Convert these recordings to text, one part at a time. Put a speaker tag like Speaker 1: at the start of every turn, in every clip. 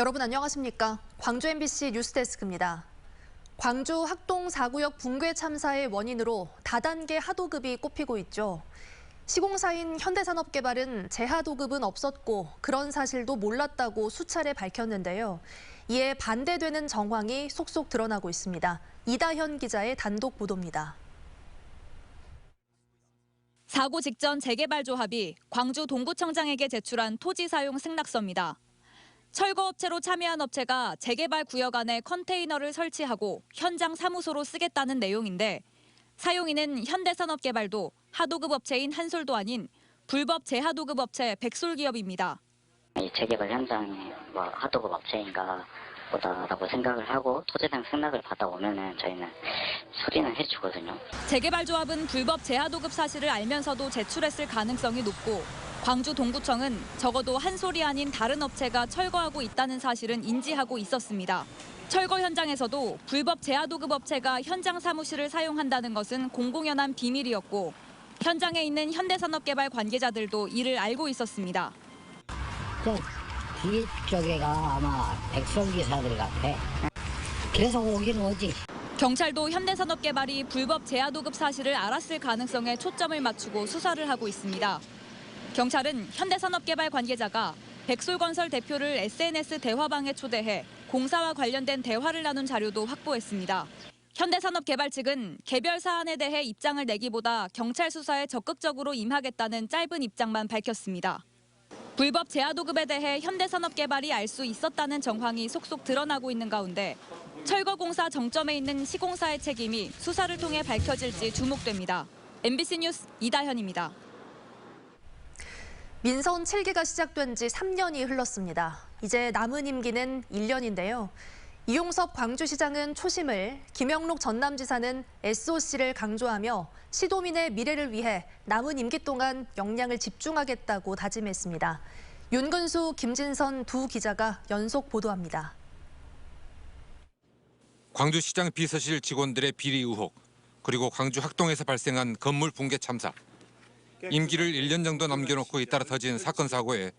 Speaker 1: 여러분 안녕하십니까? 광주 MBC 뉴스데스크입니다. 광주 학동 4구역 붕괴 참사의 원인으로 다단계 하도급이 꼽히고 있죠. 시공사인 현대산업개발은 재하도급은 없었고 그런 사실도 몰랐다고 수차례 밝혔는데요. 이에 반대되는 정황이 속속 드러나고 있습니다. 이다현 기자의 단독 보도입니다.
Speaker 2: 사고 직전 재개발조합이 광주 동구청장에게 제출한 토지 사용 승낙서입니다. 철거업체로 참여한 업체가 재개발 구역 안에 컨테이너를 설치하고 현장 사무소로 쓰겠다는 내용인데 사용인은 현대산업개발도 하도급 업체인 한솔도 아닌 불법 재하도급 업체 백솔기업입니다.
Speaker 3: 이 재개발 현장이 하도급 업체인가 보다라고 생각을 하고 토지상 승낙을 받아오면은 저희는 수리는 해주거든요.
Speaker 2: 재개발조합은 불법 재하도급 사실을 알면서도 제출했을 가능성이 높고 광주 동구청은 적어도 한솔이 아닌 다른 업체가 철거하고 있다는 사실은 인지하고 있었습니다. 철거 현장에서도 불법 재하도급 업체가 현장 사무실을 사용한다는 것은 공공연한 비밀이었고 현장에 있는 현대산업개발 관계자들도 이를 알고 있었습니다.
Speaker 4: 뒤쪽에가 아마 백설기사들 같아. 그래서 오긴 오지.
Speaker 2: 경찰도 현대산업개발이 불법 재하도급 사실을 알았을 가능성에 초점을 맞추고 수사를 하고 있습니다. 경찰은 현대산업개발 관계자가 백솔건설 대표를 SNS 대화방에 초대해 공사와 관련된 대화를 나눈 자료도 확보했습니다. 현대산업개발 측은 개별 사안에 대해 입장을 내기보다 경찰 수사에 적극적으로 임하겠다는 짧은 입장만 밝혔습니다. 불법 재하도급에 대해 현대산업개발이 알 수 있었다는 정황이 속속 드러나고 있는 가운데 철거공사 정점에 있는 시공사의 책임이 수사를 통해 밝혀질지 주목됩니다. MBC 뉴스 이다현입니다.
Speaker 1: 민선 7기가 시작된 지 3년이 흘렀습니다. 이제 남은 임기는 1년인데요. 이용섭 광주시장은 초심을, 김영록 전남지사는 SOC를 강조하며 시도민의 미래를 위해 남은 임기 동안 역량을 집중하겠다고 다짐했습니다. 윤근수, 김진선 두 기자가 연속 보도합니다.
Speaker 5: 광주시장 비서실 직원들의 비리 의혹, 그리고 광주 학동에서 발생한 건물 붕괴 참사. 임기를 1년 정도 남겨놓고 잇따라 터진 사건 사고에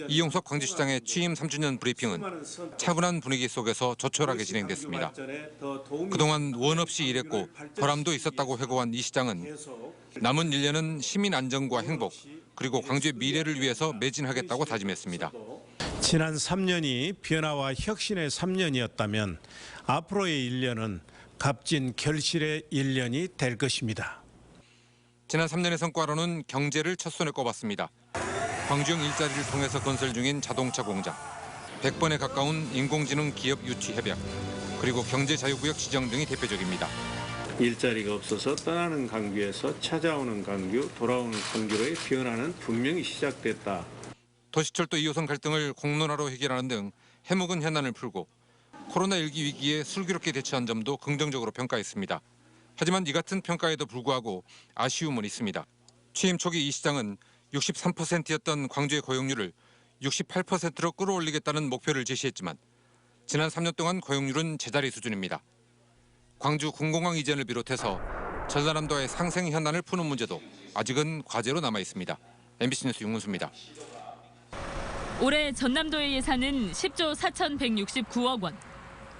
Speaker 5: 이용섭 광주시장의 취임 3주년 브리핑은 차분한 분위기 속에서 조촐하게 진행됐습니다. 그동안 원 없이 일했고 보람도 있었다고 회고한 이 시장은 남은 1년은 시민 안정과 행복, 그리고 광주의 미래를 위해서 매진하겠다고 다짐했습니다.
Speaker 6: 지난 3년이 변화와 혁신의 3년이었다면 앞으로의 1년은 값진 결실의 1년이 될 것입니다.
Speaker 5: 지난 3년의 성과로는 경제를 첫손에 꼽았습니다. 광주형 일자리를 통해서 건설 중인 자동차 공장, 100번에 가까운 인공지능 기업 유치 협약, 그리고 경제자유구역 지정 등이 대표적입니다.
Speaker 7: 일자리가 없어서 떠나는 광주에서 찾아오는 광주, 돌아오는 광주로의 변화는 분명히 시작됐다.
Speaker 5: 도시철도 2호선 갈등을 공론화로 해결하는 등 해묵은 현안을 풀고 코로나19 위기에 슬기롭게 대처한 점도 긍정적으로 평가했습니다. 하지만 이 같은 평가에도 불구하고 아쉬움은 있습니다. 취임 초기 이 시장은 63%였던 광주의 고용률을 68%로 끌어올리겠다는 목표를 제시했지만 지난 3년 동안 고용률은 제자리 수준입니다. 광주 군공항 이전을 비롯해서 전라남도의 상생 현안을 푸는 문제도 아직은 과제로 남아 있습니다. MBC 뉴스 윤근수입니다.
Speaker 8: 올해 전남도의 예산은 10조 4,169억 원.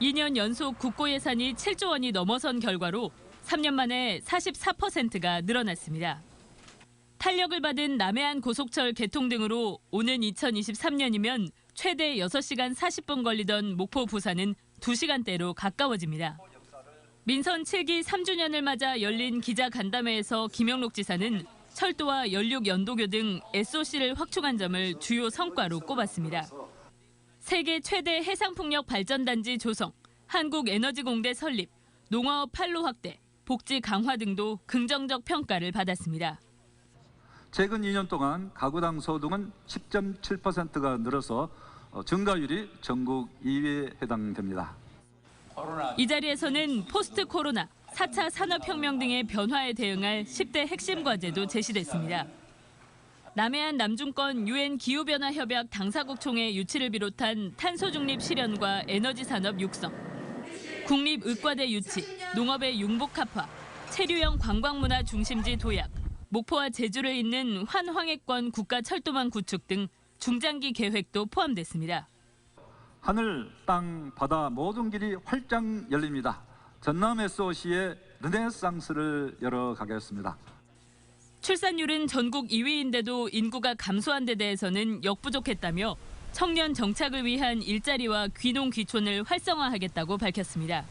Speaker 8: 2년 연속 국고 예산이 7조 원이 넘어선 결과로 3년 만에 44%가 늘어났습니다. 탄력을 받은 남해안 고속철 개통 등으로 오는 2023년이면 최대 6시간 40분 걸리던 목포 부산은 2시간대로 가까워집니다. 민선 7기 3주년을 맞아 열린 기자간담회에서 김영록 지사는 철도와 연륙 연도교 등 SOC를 확충한 점을 주요 성과로 꼽았습니다. 세계 최대 해상풍력 발전단지 조성, 한국에너지공대 설립, 농어업 판로 확대, 복지 강화 등도 긍정적 평가를 받았습니다.
Speaker 9: 최근 2년 동안 가구당 소득은 10.7%가 늘어서 증가율이 전국 2위에 해당됩니다.
Speaker 8: 이 자리에서는 포스트 코로나, 4차 산업혁명 등의 변화에 대응할 10대 핵심 과제도 제시됐습니다. 남해안 남중권 UN 기후변화협약 당사국 총회 유치를 비롯한 탄소 중립 실현과 에너지 산업 육성, 국립의과대 유치, 농업의 융복합화, 체류형 관광문화 중심지 도약, 목포와 제주를 잇는 환황해권 국가철도망 구축 등 중장기 계획도 포함됐습니다.
Speaker 9: 하늘, 땅, 바다 모든 길이 활짝 열립니다. 전남 SOC의 르네상스를 열어가겠습니다.
Speaker 8: 출산율은 전국 2위인데도 인구가 감소한 데 대해서는 역부족했다며 청년 정착을 위한 일자리와 귀농 귀촌을 활성화하겠다고 밝혔습니다.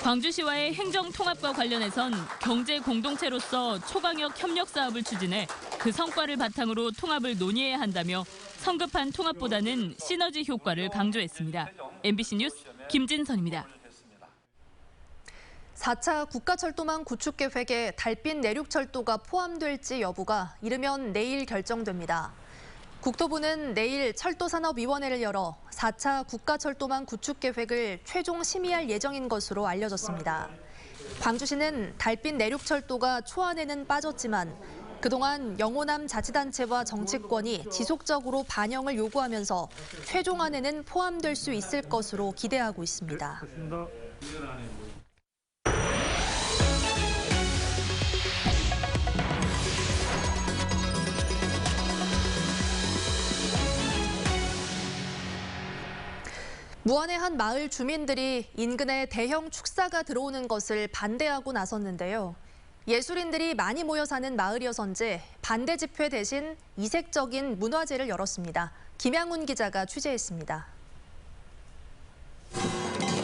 Speaker 8: 광주시와의 행정 통합과 관련해선 경제 공동체로서 초강력 협력 사업을 추진해 그 성과를 바탕으로 통합을 논의해야 한다며 성급한 통합보다는 시너지 효과를 강조했습니다. MBC 뉴스 김진선입니다.
Speaker 1: 4차 국가철도망 구축 계획에 달빛 내륙철도가 포함될지 여부가 이르면 내일 결정됩니다. 국토부는 내일 철도산업위원회를 열어 4차 국가철도망 구축 계획을 최종 심의할 예정인 것으로 알려졌습니다. 광주시는 달빛 내륙철도가 초안에는 빠졌지만 그동안 영호남 자치단체와 정치권이 지속적으로 반영을 요구하면서 최종안에는 포함될 수 있을 것으로 기대하고 있습니다. 무안의 한 마을 주민들이 인근에 대형 축사가 들어오는 것을 반대하고 나섰는데요. 예술인들이 많이 모여 사는 마을이어서인지 반대 집회 대신 이색적인 문화제를 열었습니다. 김양훈 기자가 취재했습니다.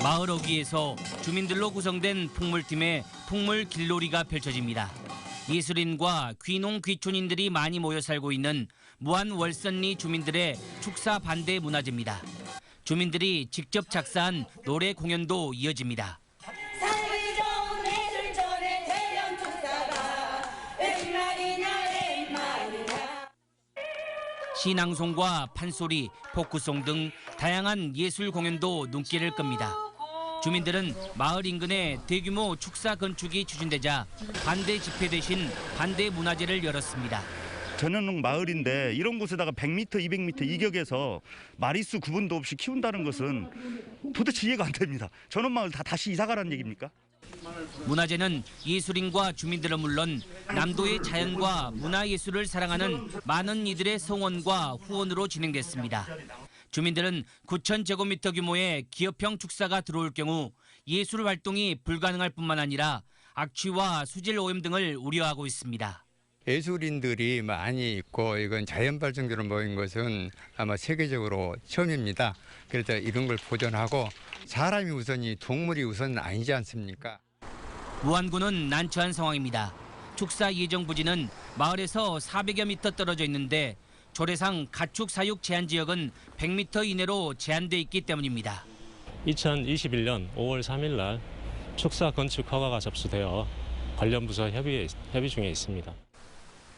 Speaker 10: 마을 어귀에서 주민들로 구성된 풍물팀의 풍물 길놀이가 펼쳐집니다. 예술인과 귀농 귀촌인들이 많이 모여 살고 있는 무안 월선리 주민들의 축사 반대 문화제입니다. 주민들이 직접 작사한 노래 공연도 이어집니다. 신앙송과 판소리, 포크송 등 다양한 예술 공연도 눈길을 끕니다. 주민들은 마을 인근에 대규모 축사 건축이 추진되자 반대 집회 대신 반대 문화제를 열었습니다.
Speaker 11: 전현웅 마을인데 이런 곳에다가 100m, 200m 이격에서 마리수 구분도 없이 키운다는 것은 도대체 이해가 안 됩니다. 전원 마을 다 다시 이사 가라는 얘기입니까?
Speaker 10: 문화제는 예술인과 주민들은 물론 남도의 자연과 문화예술을 사랑하는 많은 이들의 성원과 후원으로 진행됐습니다. 주민들은 9,000제곱미터 규모의 기업형 축사가 들어올 경우 예술 활동이 불가능할 뿐만 아니라 악취와 수질 오염 등을 우려하고 있습니다.
Speaker 12: 예술인들이 많이 있고 이건 자연발전기로 모인 것은 아마 세계적으로 처음입니다. 그래서 이런 걸 보존하고 사람이 우선이 동물이 우선은 아니지 않습니까?
Speaker 10: 무안군은 난처한 상황입니다. 축사 예정 부지는 마을에서 400여 미터 떨어져 있는데 조례상 가축 사육 제한 지역은 100m 이내로 제한돼 있기 때문입니다.
Speaker 13: 2021년 5월 3일 날 축사 건축 허가가 접수되어 관련 부서 협의 중에 있습니다.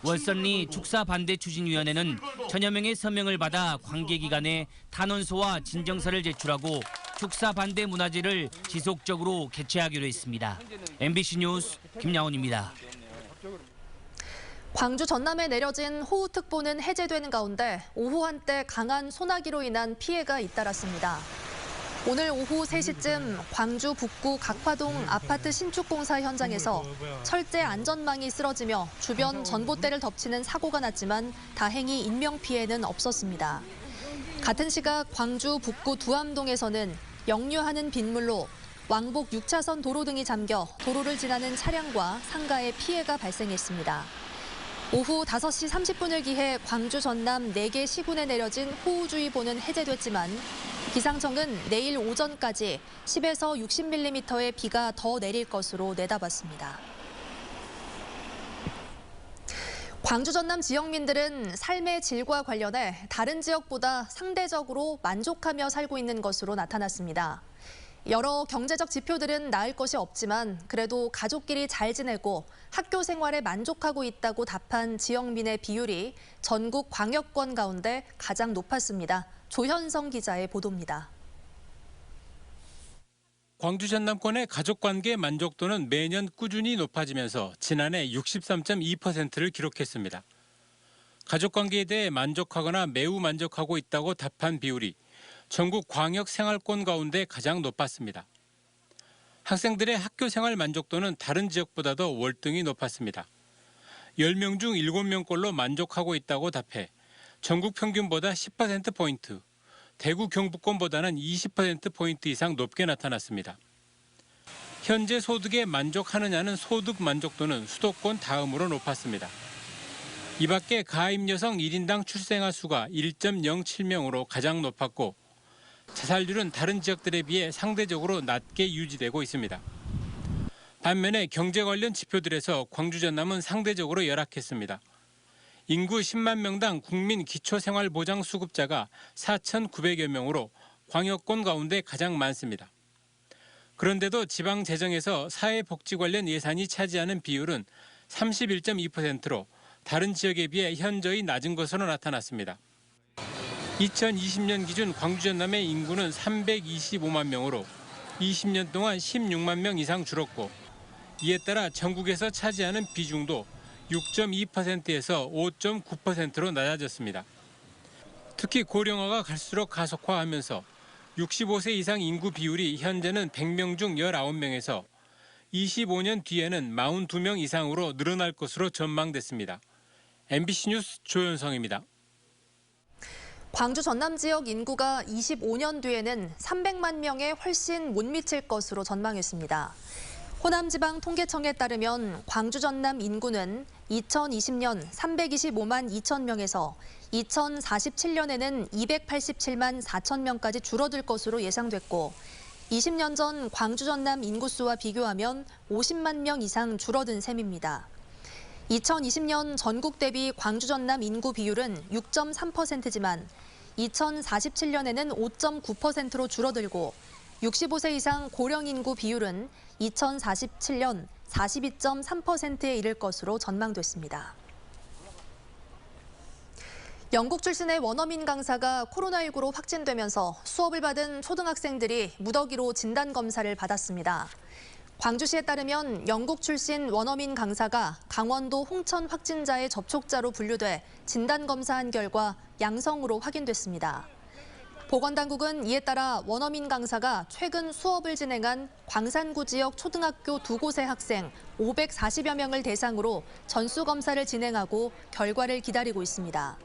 Speaker 10: 월선리 축사 반대 추진위원회는 천여 명의 서명을 받아 관계기관에 탄원서와 진정서를 제출하고 축사 반대 문화제를 지속적으로 개최하기로 했습니다. MBC 뉴스 김양훈입니다.
Speaker 1: 광주 전남에 내려진 호우특보는 해제되는 가운데 오후 한때 강한 소나기로 인한 피해가 잇따랐습니다. 오늘 오후 3시쯤 광주 북구 각화동 아파트 신축 공사 현장에서 철제 안전망이 쓰러지며 주변 전봇대를 덮치는 사고가 났지만 다행히 인명피해는 없었습니다. 같은 시각 광주 북구 두암동에서는 역류하는 빗물로 왕복 6차선 도로 등이 잠겨 도로를 지나는 차량과 상가에 피해가 발생했습니다. 오후 5시 30분을 기해 광주 전남 4개 시군에 내려진 호우주의보는 해제됐지만 기상청은 내일 오전까지 10에서 60mm의 비가 더 내릴 것으로 내다봤습니다. 광주 전남 지역민들은 삶의 질과 관련해 다른 지역보다 상대적으로 만족하며 살고 있는 것으로 나타났습니다. 여러 경제적 지표들은 나을 것이 없지만 그래도 가족끼리 잘 지내고 학교 생활에 만족하고 있다고 답한 지역민의 비율이 전국 광역권 가운데 가장 높았습니다. 조현성 기자의 보도입니다.
Speaker 14: 광주 전남권의 가족관계 만족도는 매년 꾸준히 높아지면서 지난해 63.2%를 기록했습니다. 가족관계에 대해 만족하거나 매우 만족하고 있다고 답한 비율이 전국 광역 생활권 가운데 가장 높았습니다. 학생들의 학교 생활 만족도는 다른 지역보다도 월등히 높았습니다. 10명 중 7명꼴로 만족하고 있다고 답해 전국 평균보다 10%포인트, 대구 경북권보다는 20%포인트 이상 높게 나타났습니다. 현재 소득에 만족하느냐는 소득 만족도는 수도권 다음으로 높았습니다. 이 밖에 가임 여성 1인당 출생아 수가 1.07명으로 가장 높았고 자살률은 다른 지역들에 비해 상대적으로 낮게 유지되고 있습니다. 반면에 경제 관련 지표들에서 광주 전남은 상대적으로 열악했습니다. 인구 10만 명당 국민 기초생활보장수급자가 4,900여 명으로 광역권 가운데 가장 많습니다. 그런데도 지방재정에서 사회복지 관련 예산이 차지하는 비율은 31.2%로 다른 지역에 비해 현저히 낮은 것으로 나타났습니다. 2020년 기준 광주 전남의 인구는 325만 명으로 20년 동안 16만 명 이상 줄었고 이에 따라 전국에서 차지하는 비중도 6.2%에서 5.9%로 낮아졌습니다. 특히 고령화가 갈수록 가속화하면서 65세 이상 인구 비율이 현재는 100명 중 19명에서 25년 뒤에는 42명 이상으로 늘어날 것으로 전망됐습니다. MBC 뉴스 조현성입니다.
Speaker 1: 광주 전남 지역 인구가 25년 뒤에는 300만 명에 훨씬 못 미칠 것으로 전망했습니다. 호남지방 통계청에 따르면 광주 전남 인구는 2020년 325만 2천 명에서 2047년에는 287만 4천 명까지 줄어들 것으로 예상됐고 20년 전 광주 전남 인구수와 비교하면 50만 명 이상 줄어든 셈입니다. 2020년 전국 대비 광주 전남 인구 비율은 6.3%지만 2047년에는 5.9%로 줄어들고 65세 이상 고령 인구 비율은 2047년 42.3%에 이를 것으로 전망됐습니다. 영국 출신의 원어민 강사가 코로나19로 확진되면서 수업을 받은 초등학생들이 무더기로 진단검사를 받았습니다. 광주시에 따르면 영국 출신 원어민 강사가 강원도 홍천 확진자의 접촉자로 분류돼 진단검사한 결과 양성으로 확인됐습니다. 보건당국은 이에 따라 원어민 강사가 최근 수업을 진행한 광산구 지역 초등학교 2곳의 학생 540여 명을 대상으로 전수검사를 진행하고 결과를 기다리고 있습니다.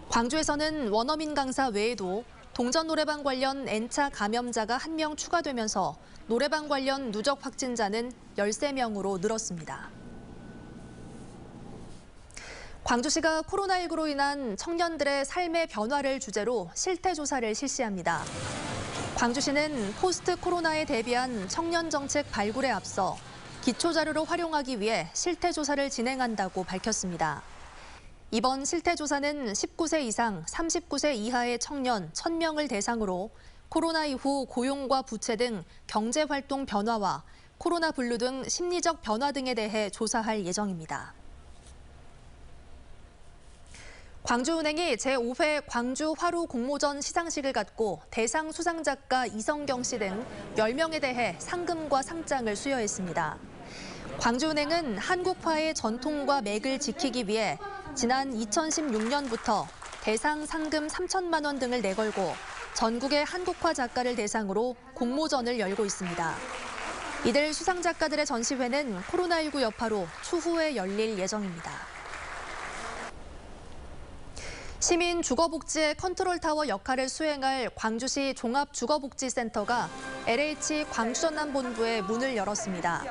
Speaker 1: 광주에서는 원어민 강사 외에도 동전 노래방 관련 N차 감염자가 1명 추가되면서 노래방 관련 누적 확진자는 13명으로 늘었습니다. 광주시가 코로나19로 인한 청년들의 삶의 변화를 주제로 실태조사를 실시합니다. 광주시는 포스트 코로나에 대비한 청년 정책 발굴에 앞서 기초자료로 활용하기 위해 실태조사를 진행한다고 밝혔습니다. 이번 실태조사는 19세 이상 39세 이하의 청년 1,000명을 대상으로 코로나 이후 고용과 부채 등 경제활동 변화와 코로나 분류 등 심리적 변화 등에 대해 조사할 예정입니다. 광주은행이 제5회 광주 화로 공모전 시상식을 갖고 대상 수상작가 이성경 씨 등 10명에 대해 상금과 상장을 수여했습니다. 광주은행은 한국화의 전통과 맥을 지키기 위해 지난 2016년부터 대상 상금 3천만 원 등을 내걸고 전국의 한국화 작가를 대상으로 공모전을 열고 있습니다. 이들 수상 작가들의 전시회는 코로나19 여파로 추후에 열릴 예정입니다. 시민 주거복지의 컨트롤타워 역할을 수행할 광주시 종합주거복지센터가 LH 광주전남본부에 문을 열었습니다.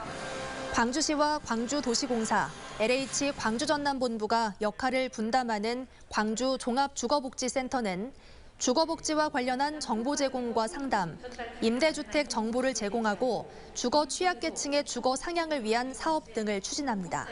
Speaker 1: 광주시와 광주도시공사, LH 광주전남본부가 역할을 분담하는 광주 종합주거복지센터는 주거복지와 관련한 정보 제공과 상담, 임대주택 정보를 제공하고 주거 취약계층의 주거 상향을 위한 사업 등을 추진합니다.